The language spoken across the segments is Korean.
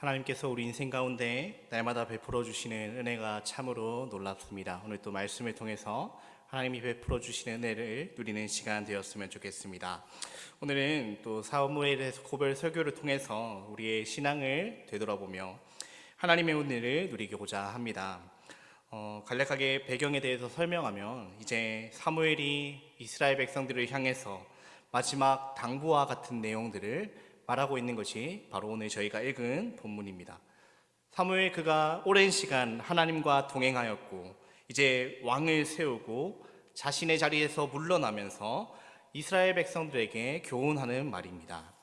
하나님께서 우리 인생 가운데 날마다 베풀어 주시는 은혜가 참으로 놀랍습니다. 오늘 또 말씀을 통해서 하나님이 베풀어 주시는 은혜를 누리는 시간 되었으면 좋겠습니다. 오늘은 또 사무엘의 고별 설교를 통해서 우리의 신앙을 되돌아보며 하나님의 은혜를 누리고자 합니다. 간략하게 배경에 대해서 설명하면 이제 사무엘이 이스라엘 백성들을 향해서 마지막 당부와 같은 내용들을 말하고 있는 것이 바로 오늘 저희가 읽은 본문입니다. 사무엘 그가 오랜 시간 하나님과 동행하였고 이제 왕을 세우고 자신의 자리에서 물러나면서 이스라엘 백성들에게 교훈하는 말입니다.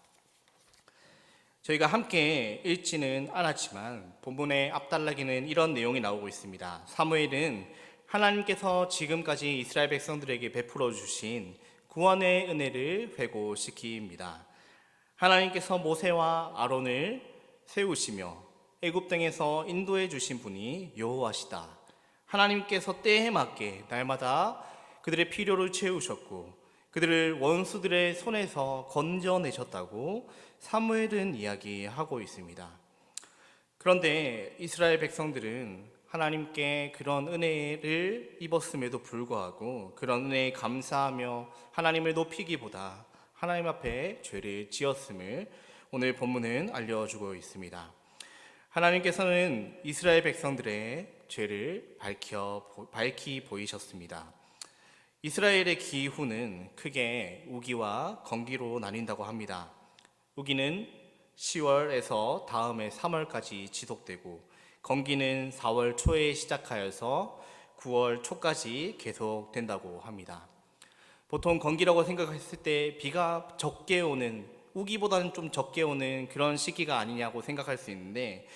저희가 함께 읽지는 않았지만 본문의 앞단락에는 이런 내용이 나오고 있습니다. 사무엘은 하나님께서 지금까지 이스라엘 백성들에게 베풀어 주신 구원의 은혜를 회고시킵니다. 하나님께서 모세와 아론을 세우시며 애굽 땅에서 인도해 주신 분이 여호와시다. 하나님께서 때에 맞게 날마다 그들의 필요를 채우셨고 그들을 원수들의 손에서 건져내셨다고 사무엘은 이야기하고 있습니다. 그런데 이스라엘 백성들은 하나님께 그런 은혜를 입었음에도 불구하고 그런 은혜에 감사하며 하나님을 높이기보다 하나님 앞에 죄를 지었음을 오늘 본문은 알려주고 있습니다. 하나님께서는 이스라엘 백성들의 죄를 밝히 보이셨습니다. 이스라엘의 기후는 크게 우기와 건기로 나뉜다고 합니다. 우기는 10월에서 다음해 3월까지 지속되고 건기는 4월 초에 시작하여서 9월 초까지 계속된다고 합니다. 보통 건기라고 생각했을 때 비가 적게 오는, 우기보다는 좀 적게 오는 그런 시기가 아니냐고 생각할 수 있는데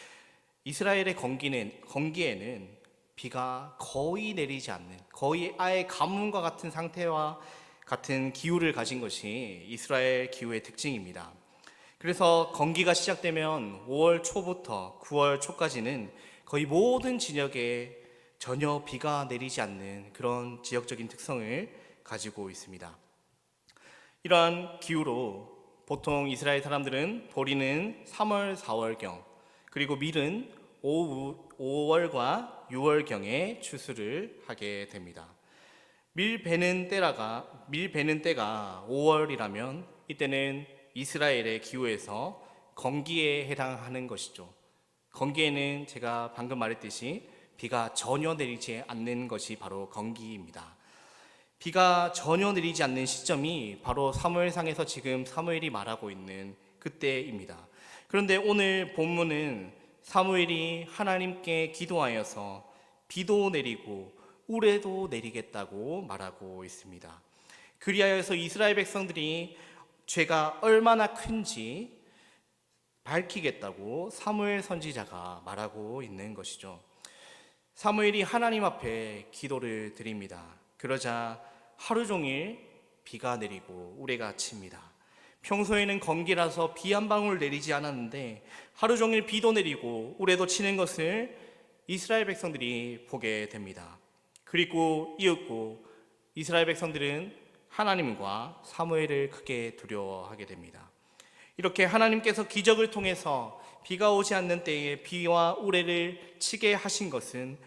이스라엘의 건기에는 비가 거의 내리지 않는, 거의 아예 가뭄과 같은 상태와 같은 기후를 가진 것이 이스라엘 기후의 특징입니다. 그래서 건기가 시작되면 5월 초부터 9월 초까지는 거의 모든 지역에 전혀 비가 내리지 않는 그런 지역적인 특성을 가지고 있습니다. 이러한 기후로 보통 이스라엘 사람들은 보리는 3월, 4월경 그리고 밀은 5월과 6월경에 추수를 하게 됩니다. 밀 베는 때가 5월이라면 이때는 이스라엘의 기후에서 건기에 해당하는 것이죠. 건기에는 제가 방금 말했듯이 비가 전혀 내리지 않는 것이 바로 건기입니다. 비가 전혀 내리지 않는 시점이 바로 사무엘상에서 지금 사무엘이 말하고 있는 그때입니다. 그런데 오늘 본문은 사무엘이 하나님께 기도하여서 비도 내리고 우레도 내리겠다고 말하고 있습니다. 그리하여서 이스라엘 백성들이 죄가 얼마나 큰지 밝히겠다고 사무엘 선지자가 말하고 있는 것이죠. 사무엘이 하나님 앞에 기도를 드립니다. 그러자 하루 종일 비가 내리고 우레가 칩니다. 평소에는 건기라서 비 한 방울 내리지 않았는데 하루 종일 비도 내리고 우레도 치는 것을 이스라엘 백성들이 보게 됩니다. 그리고 이윽고 이스라엘 백성들은 하나님과 사무엘을 크게 두려워하게 됩니다. 이렇게 하나님께서 기적을 통해서 비가 오지 않는 때에 비와 우레를 치게 하신 것은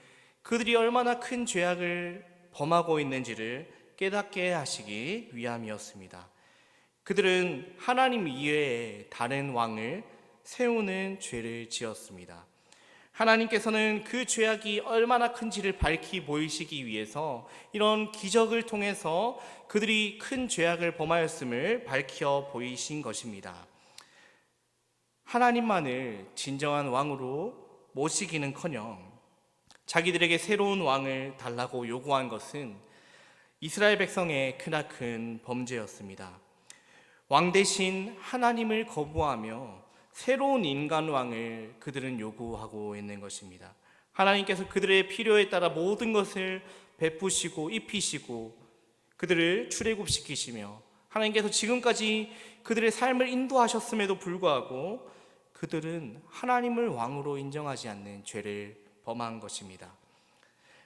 그들이 얼마나 큰 죄악을 범하고 있는지를 깨닫게 하시기 위함이었습니다. 그들은 하나님 이외에 다른 왕을 세우는 죄를 지었습니다. 하나님께서는 그 죄악이 얼마나 큰지를 밝히 보이시기 위해서 이런 기적을 통해서 그들이 큰 죄악을 범하였음을 밝혀 보이신 것입니다. 하나님만을 진정한 왕으로 모시기는커녕 자기들에게 새로운 왕을 달라고 요구한 것은 이스라엘 백성의 크나큰 범죄였습니다. 왕 대신 하나님을 거부하며 새로운 인간 왕을 그들은 요구하고 있는 것입니다. 하나님께서 그들의 필요에 따라 모든 것을 베푸시고 입히시고 그들을 출애굽시키시며 하나님께서 지금까지 그들의 삶을 인도하셨음에도 불구하고 그들은 하나님을 왕으로 인정하지 않는 죄를 범한 것입니다.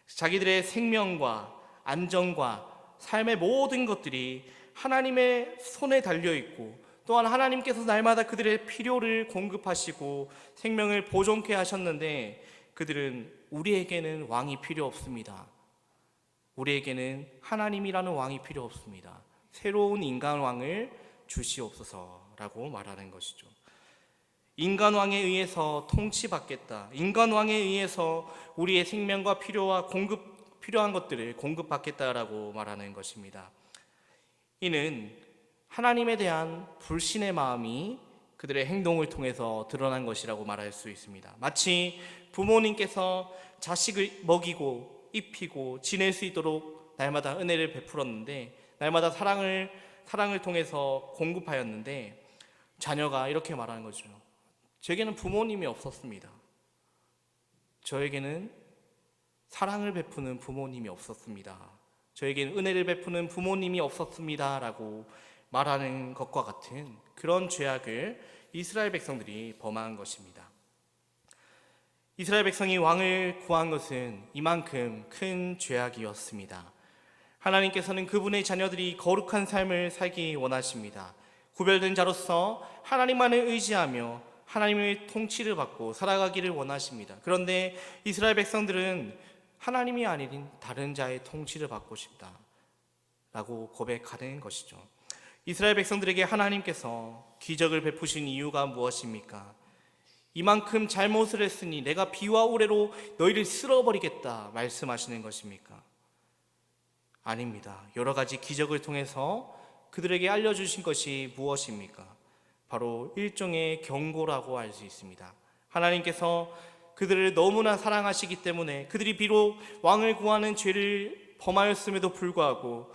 자기들의 생명과 안정과 삶의 모든 것들이 하나님의 손에 달려있고 또한 하나님께서 날마다 그들의 필요를 공급하시고 생명을 보존케 하셨는데 그들은 우리에게는 왕이 필요 없습니다. 우리에게는 하나님이라는 왕이 필요 없습니다. 새로운 인간 왕을 주시옵소서라고 말하는 것이죠. 인간 왕에 의해서 통치받겠다. 인간 왕에 의해서 우리의 생명과 필요한 것들을 공급받겠다라고 말하는 것입니다. 이는 하나님에 대한 불신의 마음이 그들의 행동을 통해서 드러난 것이라고 말할 수 있습니다. 마치 부모님께서 자식을 먹이고 입히고 지낼 수 있도록 날마다 은혜를 베풀었는데, 날마다 사랑을 통해서 공급하였는데, 자녀가 이렇게 말하는 거죠. 제게는 부모님이 없었습니다. 저에게는 사랑을 베푸는 부모님이 없었습니다. 저에게는 은혜를 베푸는 부모님이 없었습니다 라고 말하는 것과 같은 그런 죄악을 이스라엘 백성들이 범한 것입니다. 이스라엘 백성이 왕을 구한 것은 이만큼 큰 죄악이었습니다. 하나님께서는 그분의 자녀들이 거룩한 삶을 살기 원하십니다. 구별된 자로서 하나님만을 의지하며 하나님의 통치를 받고 살아가기를 원하십니다. 그런데 이스라엘 백성들은 하나님이 아닌 다른 자의 통치를 받고 싶다라고 고백하는 것이죠. 이스라엘 백성들에게 하나님께서 기적을 베푸신 이유가 무엇입니까? 이만큼 잘못을 했으니 내가 비와 우레로 너희를 쓸어버리겠다 말씀하시는 것입니까? 아닙니다. 여러 가지 기적을 통해서 그들에게 알려주신 것이 무엇입니까? 바로 일종의 경고라고 할 수 있습니다. 하나님께서 그들을 너무나 사랑하시기 때문에 그들이 비록 왕을 구하는 죄를 범하였음에도 불구하고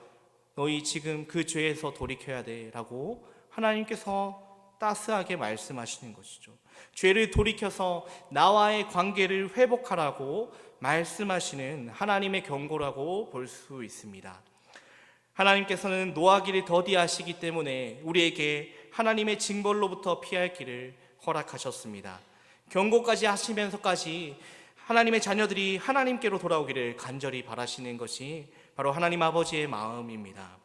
너희 지금 그 죄에서 돌이켜야 돼 라고 하나님께서 따스하게 말씀하시는 것이죠. 죄를 돌이켜서 나와의 관계를 회복하라고 말씀하시는 하나님의 경고라고 볼 수 있습니다. 하나님께서는 노하기를 더디하시기 때문에 우리에게 하나님의 징벌로부터 피할 길을 허락하셨습니다. 경고까지 하시면서까지 하나님의 자녀들이 하나님께로 돌아오기를 간절히 바라시는 것이 바로 하나님 아버지의 마음입니다.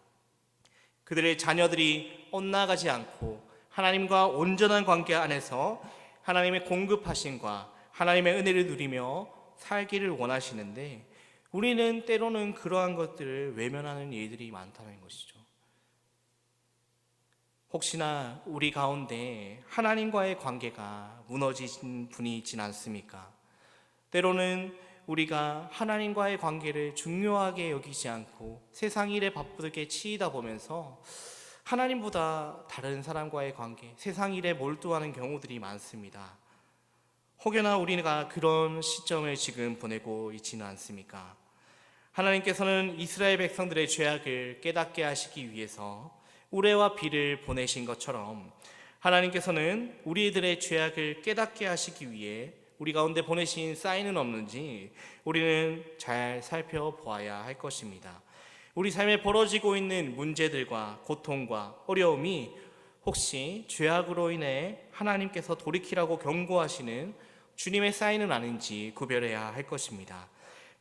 그들의 자녀들이 엇나가지 않고 하나님과 온전한 관계 안에서 하나님의 공급하심과 하나님의 은혜를 누리며 살기를 원하시는데, 우리는 때로는 그러한 것들을 외면하는 일들이 많다는 것이죠. 혹시나 우리 가운데 하나님과의 관계가 무너진 분이 있진 않습니까? 때로는 우리가 하나님과의 관계를 중요하게 여기지 않고 세상 일에 바쁘게 치이다 보면서 하나님보다 다른 사람과의 관계, 세상 일에 몰두하는 경우들이 많습니다. 혹여나 우리가 그런 시점을 지금 보내고 있지는 않습니까? 하나님께서는 이스라엘 백성들의 죄악을 깨닫게 하시기 위해서 우레와 비를 보내신 것처럼 하나님께서는 우리들의 죄악을 깨닫게 하시기 위해 우리 가운데 보내신 사인은 없는지 우리는 잘 살펴보아야 할 것입니다. 우리 삶에 벌어지고 있는 문제들과 고통과 어려움이 혹시 죄악으로 인해 하나님께서 돌이키라고 경고하시는 주님의 사인은 아닌지 구별해야 할 것입니다.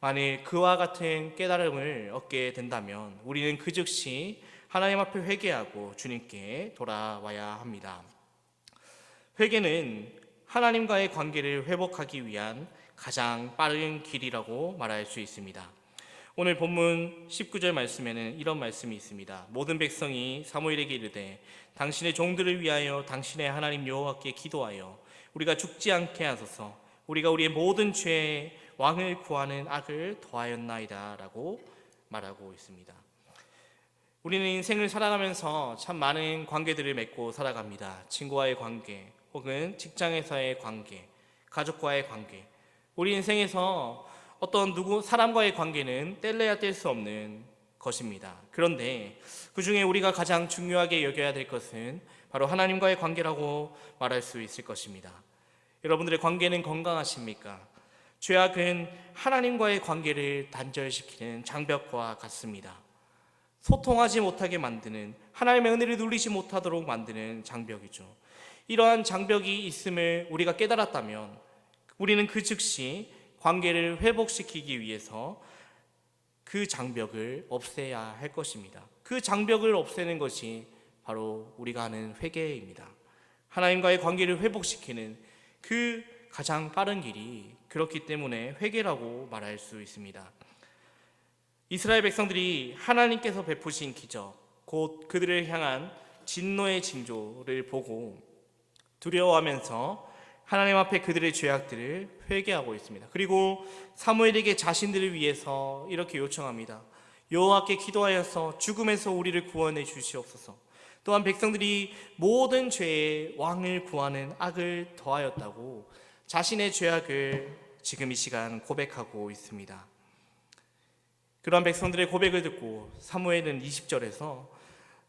만일 그와 같은 깨달음을 얻게 된다면 우리는 그 즉시 하나님 앞에 회개하고 주님께 돌아와야 합니다. 회개는 하나님과의 관계를 회복하기 위한 가장 빠른 길이라고 말할 수 있습니다. 오늘 본문 19절 말씀에는 이런 말씀이 있습니다. 모든 백성이 사무엘에게 이르되 당신의 종들을 위하여 당신의 하나님 여호와께 기도하여 우리가 죽지 않게 하소서. 우리가 우리의 모든 죄에 왕을 구하는 악을 더하였나이다 라고 말하고 있습니다. 우리는 인생을 살아가면서 참 많은 관계들을 맺고 살아갑니다. 친구와의 관계, 혹은 직장에서의 관계, 가족과의 관계. 우리 인생에서 어떤 사람과의 관계는 뗄래야 뗄 수 없는 것입니다. 그런데 그 중에 우리가 가장 중요하게 여겨야 될 것은 바로 하나님과의 관계라고 말할 수 있을 것입니다. 여러분들의 관계는 건강하십니까? 죄악은 하나님과의 관계를 단절시키는 장벽과 같습니다. 소통하지 못하게 만드는, 하나님의 은혜를 누리지 못하도록 만드는 장벽이죠. 이러한 장벽이 있음을 우리가 깨달았다면 우리는 그 즉시 관계를 회복시키기 위해서 그 장벽을 없애야 할 것입니다. 그 장벽을 없애는 것이 바로 우리가 하는 회개입니다. 하나님과의 관계를 회복시키는 그 가장 빠른 길이 그렇기 때문에 회개라고 말할 수 있습니다. 이스라엘 백성들이 하나님께서 베푸신 기적, 곧 그들을 향한 진노의 징조를 보고 두려워하면서 하나님 앞에 그들의 죄악들을 회개하고 있습니다. 그리고 사무엘에게 자신들을 위해서 이렇게 요청합니다. 여호와께 기도하여서 죽음에서 우리를 구원해 주시옵소서. 또한 백성들이 모든 죄에 왕을 구하는 악을 더하였다고 자신의 죄악을 지금 이 시간 고백하고 있습니다. 그러한 백성들의 고백을 듣고 사무엘은 20절에서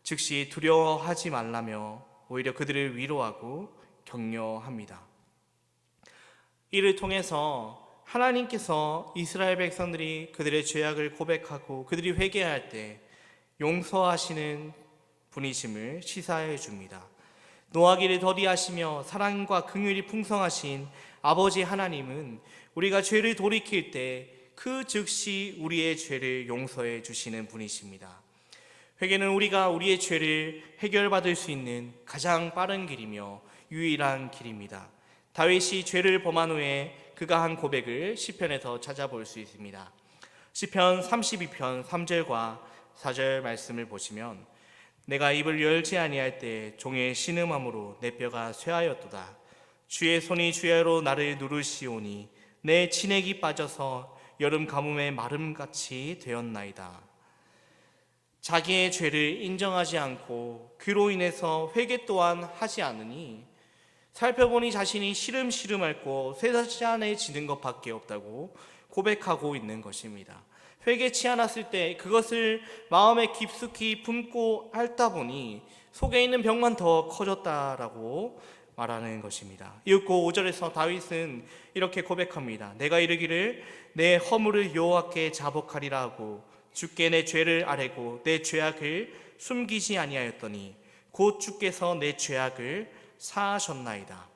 즉시 두려워하지 말라며 오히려 그들을 위로하고 격려합니다. 이를 통해서 하나님께서 이스라엘 백성들이 그들의 죄악을 고백하고 그들이 회개할 때 용서하시는 분이심을 시사해 줍니다. 노하기를 더디하시며 사랑과 긍휼이 풍성하신 아버지 하나님은 우리가 죄를 돌이킬 때 그 즉시 우리의 죄를 용서해 주시는 분이십니다. 회개는 우리가 우리의 죄를 해결받을 수 있는 가장 빠른 길이며 유일한 길입니다. 다윗이 죄를 범한 후에 그가 한 고백을 시편에서 찾아볼 수 있습니다. 시편 32편 3절과 4절 말씀을 보시면 내가 입을 열지 아니할 때 종의 신음함으로 내 뼈가 쇠하였도다. 주의 손이 주야로 나를 누르시오니 내 진액이 빠져서 여름 가뭄의 마름같이 되었나이다. 자기의 죄를 인정하지 않고 그로 인해서 회개 또한 하지 않으니 살펴보니 자신이 시름시름 앓고 쇠잔해지는 것밖에 없다고 고백하고 있는 것입니다. 회개치 않았을 때 그것을 마음에 깊숙이 품고 앓다 보니 속에 있는 병만 더 커졌다라고 말하는 것입니다. 이윽고 5절에서 다윗은 이렇게 고백합니다. 내가 이르기를 내 허물을 여호와께 자복하리라 하고 주께 내 죄를 아뢰고 내 죄악을 숨기지 아니하였더니 곧 주께서 내 죄악을 사하셨나이다.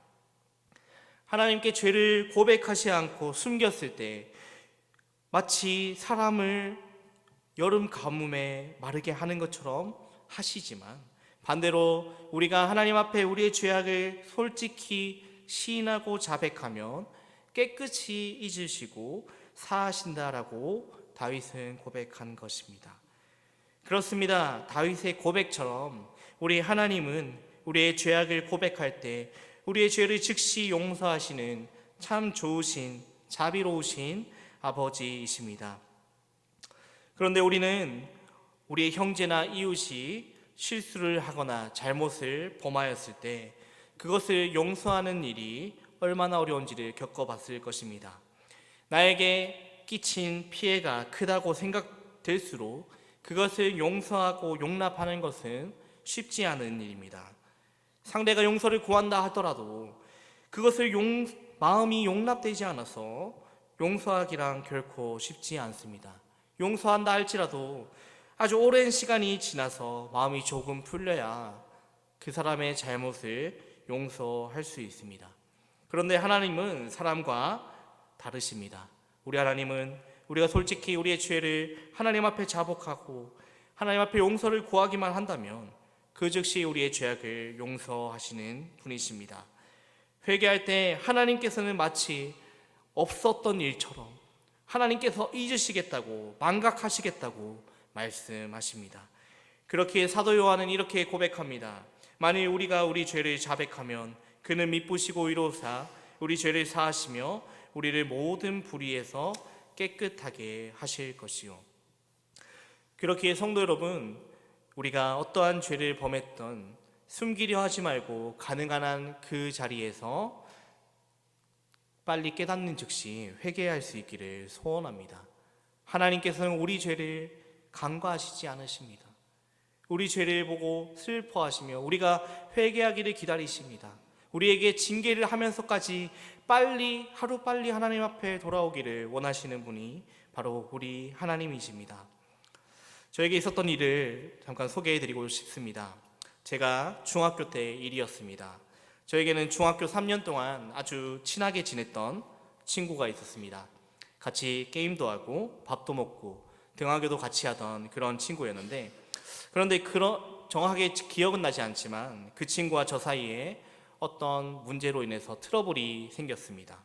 하나님께 죄를 고백하지 않고 숨겼을 때 마치 사람을 여름 가뭄에 마르게 하는 것처럼 하시지만 반대로 우리가 하나님 앞에 우리의 죄악을 솔직히 시인하고 자백하면 깨끗이 잊으시고 사하신다라고 다윗은 고백한 것입니다. 그렇습니다. 다윗의 고백처럼 우리 하나님은 우리의 죄악을 고백할 때 우리의 죄를 즉시 용서하시는 참 좋으신 자비로우신 아버지이십니다. 그런데 우리는 우리의 형제나 이웃이 실수를 하거나 잘못을 범하였을 때 그것을 용서하는 일이 얼마나 어려운지를 겪어봤을 것입니다. 나에게 끼친 피해가 크다고 생각될수록 그것을 용서하고 용납하는 것은 쉽지 않은 일입니다. 상대가 용서를 구한다 하더라도 그것을 마음이 용납되지 않아서 용서하기란 결코 쉽지 않습니다. 용서한다 할지라도 아주 오랜 시간이 지나서 마음이 조금 풀려야 그 사람의 잘못을 용서할 수 있습니다. 그런데 하나님은 사람과 다르십니다. 우리 하나님은 우리가 솔직히 우리의 죄를 하나님 앞에 자복하고 하나님 앞에 용서를 구하기만 한다면 그 즉시 우리의 죄악을 용서하시는 분이십니다. 회개할 때 하나님께서는 마치 없었던 일처럼 하나님께서 잊으시겠다고 망각하시겠다고 말씀하십니다. 그렇게 사도 요한은 이렇게 고백합니다. 만일 우리가 우리 죄를 자백하면 그는 미쁘시고 위로사 우리 죄를 사하시며 우리를 모든 불의에서 깨끗하게 하실 것이요. 그렇기에 성도 여러분, 우리가 어떠한 죄를 범했던 숨기려 하지 말고 가능한 한 그 자리에서 빨리 깨닫는 즉시 회개할 수 있기를 소원합니다. 하나님께서는 우리 죄를 간과하시지 않으십니다. 우리 죄를 보고 슬퍼하시며 우리가 회개하기를 기다리십니다. 우리에게 징계를 하면서까지 하루빨리 하나님 앞에 돌아오기를 원하시는 분이 바로 우리 하나님이십니다. 저에게 있었던 일을 잠깐 소개해드리고 싶습니다. 제가 중학교 때 일이었습니다. 저에게는 중학교 3년 동안 아주 친하게 지냈던 친구가 있었습니다. 같이 게임도 하고 밥도 먹고 등하교도 같이 하던 그런 친구였는데, 그런데 정확하게 기억은 나지 않지만 그 친구와 저 사이에 어떤 문제로 인해서 트러블이 생겼습니다.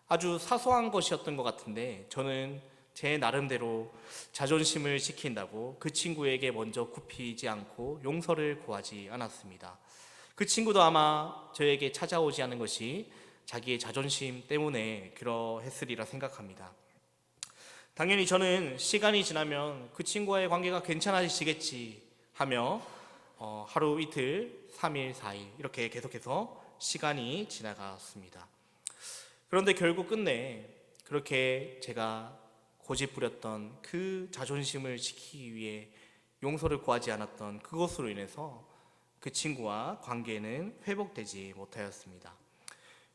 아주 사소한 것이었던 것 같은데 저는 제 나름대로 자존심을 지킨다고 그 친구에게 먼저 굽히지 않고 용서를 구하지 않았습니다. 그 친구도 아마 저에게 찾아오지 않은 것이 자기의 자존심 때문에 그러했으리라 생각합니다. 당연히 저는 시간이 지나면 그 친구와의 관계가 괜찮아지겠지 하며 하루 이틀, 3일, 4일 이렇게 계속해서 시간이 지나갔습니다. 그런데 결국 끝내 그렇게 제가 고집부렸던 그 자존심을 지키기 위해 용서를 구하지 않았던 그것으로 인해서 그 친구와 관계는 회복되지 못하였습니다.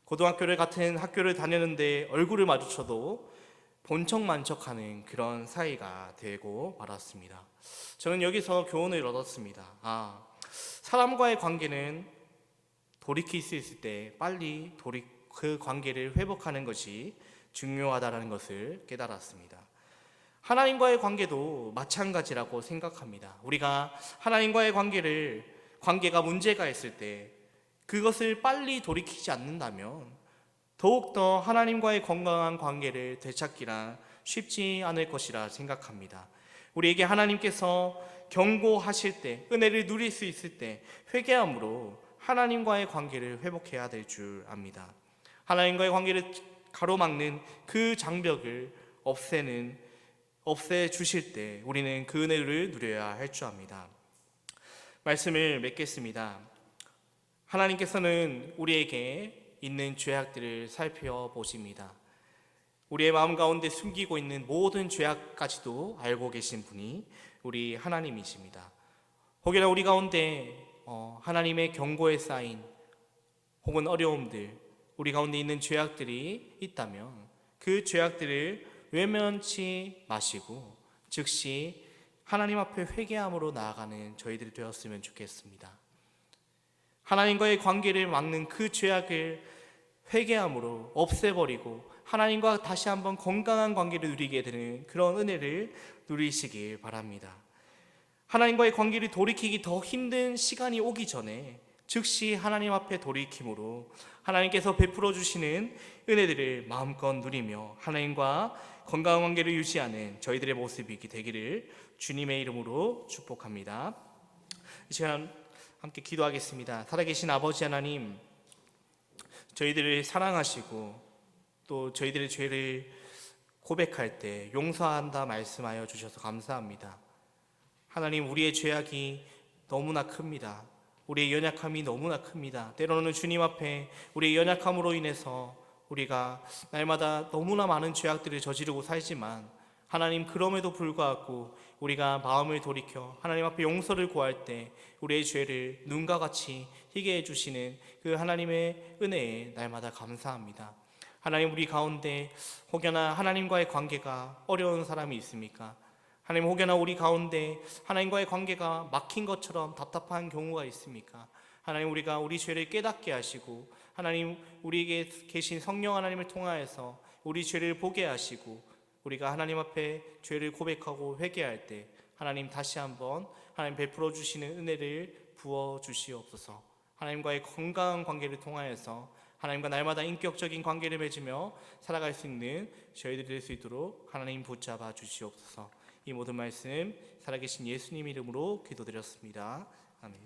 고등학교를 같은 학교를 다녔는데 얼굴을 마주쳐도 본척만척하는 그런 사이가 되고 말았습니다. 저는 여기서 교훈을 얻었습니다. 사람과의 관계는 돌이킬 수 있을 때 빨리 그 관계를 회복하는 것이 중요하다는 것을 깨달았습니다. 하나님과의 관계도 마찬가지라고 생각합니다. 우리가 하나님과의 관계가 문제가 있을 때 그것을 빨리 돌이키지 않는다면 더욱더 하나님과의 건강한 관계를 되찾기란 쉽지 않을 것이라 생각합니다. 우리에게 하나님께서 경고하실 때, 은혜를 누릴 수 있을 때 회개함으로 하나님과의 관계를 회복해야 될 줄 압니다. 하나님과의 관계를 가로막는 그 장벽을 없애 주실 때 우리는 그 은혜를 누려야 할 줄 압니다. 말씀을 맺겠습니다. 하나님께서는 우리에게 있는 죄악들을 살펴보십니다. 우리의 마음 가운데 숨기고 있는 모든 죄악까지도 알고 계신 분이 우리 하나님이십니다. 혹여나 우리 가운데 하나님의 경고에 쌓인 혹은 어려움들, 우리 가운데 있는 죄악들이 있다면 그 죄악들을 외면치 마시고 즉시 하나님 앞에 회개함으로 나아가는 저희들이 되었으면 좋겠습니다. 하나님과의 관계를 막는 그 죄악을 회개함으로 없애버리고 하나님과 다시 한번 건강한 관계를 누리게 되는 그런 은혜를 누리시길 바랍니다. 하나님과의 관계를 돌이키기 더 힘든 시간이 오기 전에 즉시 하나님 앞에 돌이킴으로 하나님께서 베풀어 주시는 은혜들을 마음껏 누리며 하나님과 건강한 관계를 유지하는 저희들의 모습이 되기를 주님의 이름으로 축복합니다. 이 시간 함께 기도하겠습니다. 살아계신 아버지 하나님, 저희들을 사랑하시고 또 저희들의 죄를 고백할 때 용서한다 말씀하여 주셔서 감사합니다. 하나님, 우리의 죄악이 너무나 큽니다. 우리의 연약함이 너무나 큽니다. 때로는 주님 앞에 우리의 연약함으로 인해서 우리가 날마다 너무나 많은 죄악들을 저지르고 살지만 하나님, 그럼에도 불구하고 우리가 마음을 돌이켜 하나님 앞에 용서를 구할 때 우리의 죄를 눈과 같이 희게 해주시는 그 하나님의 은혜에 날마다 감사합니다. 하나님, 우리 가운데 혹여나 하나님과의 관계가 어려운 사람이 있습니까? 하나님, 혹여나 우리 가운데 하나님과의 관계가 막힌 것처럼 답답한 경우가 있습니까? 하나님, 우리가 우리 죄를 깨닫게 하시고 하나님, 우리에게 계신 성령 하나님을 통하여서 우리 죄를 보게 하시고 우리가 하나님 앞에 죄를 고백하고 회개할 때 하나님, 다시 한번 하나님 베풀어 주시는 은혜를 부어 주시옵소서. 하나님과의 건강한 관계를 통하여서 하나님과 날마다 인격적인 관계를 맺으며 살아갈 수 있는 저희들이 될 수 있도록 하나님 붙잡아 주시옵소서. 이 모든 말씀 살아계신 예수님 이름으로 기도드렸습니다. 아멘.